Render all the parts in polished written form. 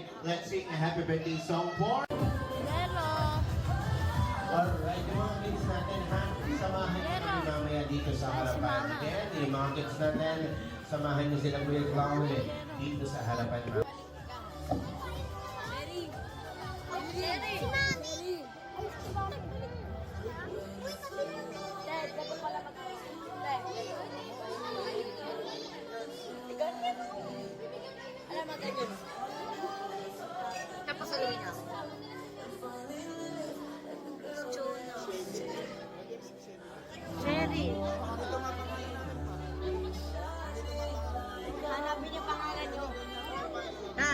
birthday. Let's sing a happy birthday song for... Hello. Alright, yung mga kids natin ha, samahan nyo kami mamaya dito sa harapan. Again, yung mga kids natin, samahan nyo sila Kuya Clown dito sa harapan. Jerry. Dad, dapat pala alam mo, ganyan. Tapos saluhin niya. Jerry. Hanapin yung pangalan niyo. Ha?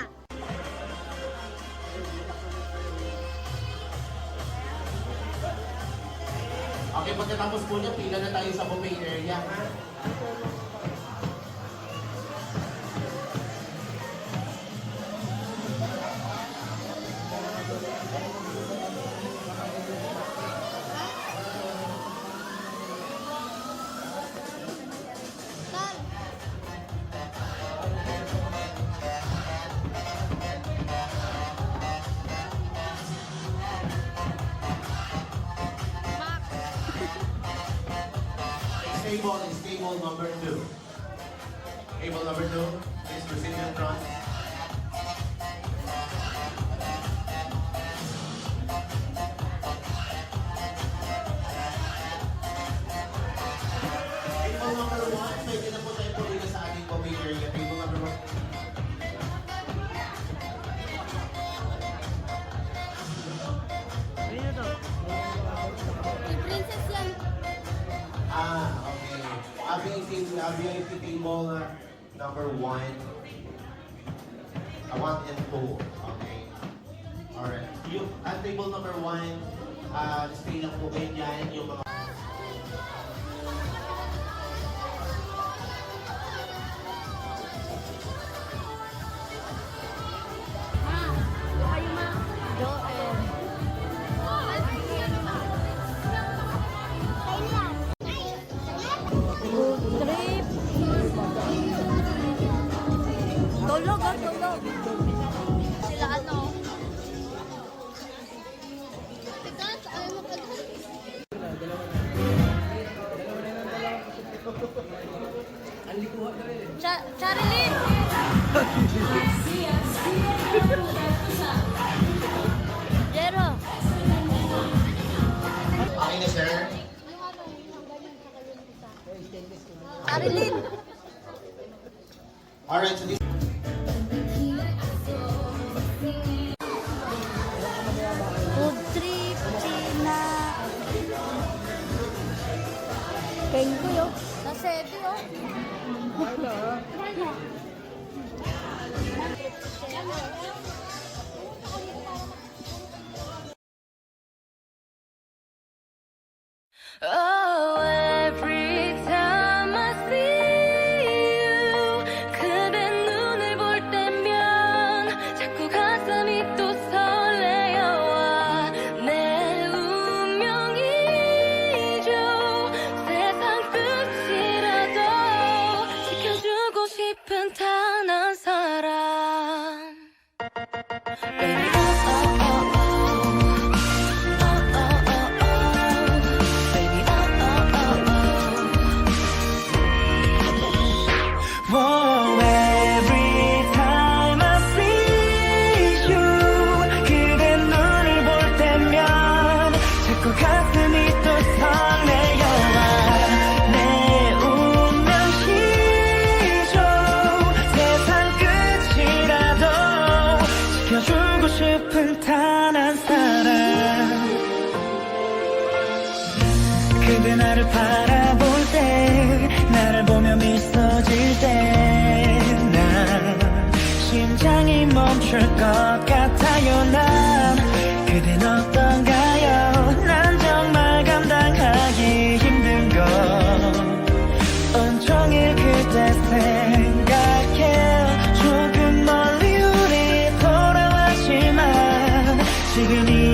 Okay, pagkatapos po niya, pila na tayo sa buffet area ha. Table is table number 2. Table number 2, please proceed in front. Table number 1, pwede na po tayo pulila sa ating coffee area. Table number 1. Si Princess yan. Okay. VIP table number 1. 1 and 2. Okay. Alright. Yung at table number 1, stay lang po kayo dyan. Yung mga... Tulog. Sila ano? Charilyn! Jero! Okay na, sir? Charilyn! Alright, so this... Food trip, China. Kengo yo. Nasebe yo. Oh, every time I see you, 그대 눈을 볼 때면 자꾸 가슴이 또 설레어와 내 운명이죠. 세상 끝이라도 지켜주고 싶은 단 한 사람. Baby, oh, oh, oh, Oh, every time I see you, 그대 눈을 볼 때면 자꾸 가슴이 또 설레어와 내 운명이죠. 세상 끝이라도 지켜주고 싶은 단 한 사람. 그대 나를 바라볼 때, 나를 보며 미소 질 때, 난 심장이 멈출 것 같아요. 난 그댄 어떤가요? 난 정말 감당하기 힘든 거. 온종일 그대 생각해. 조금 멀리 우리 돌아왔지만 지금 이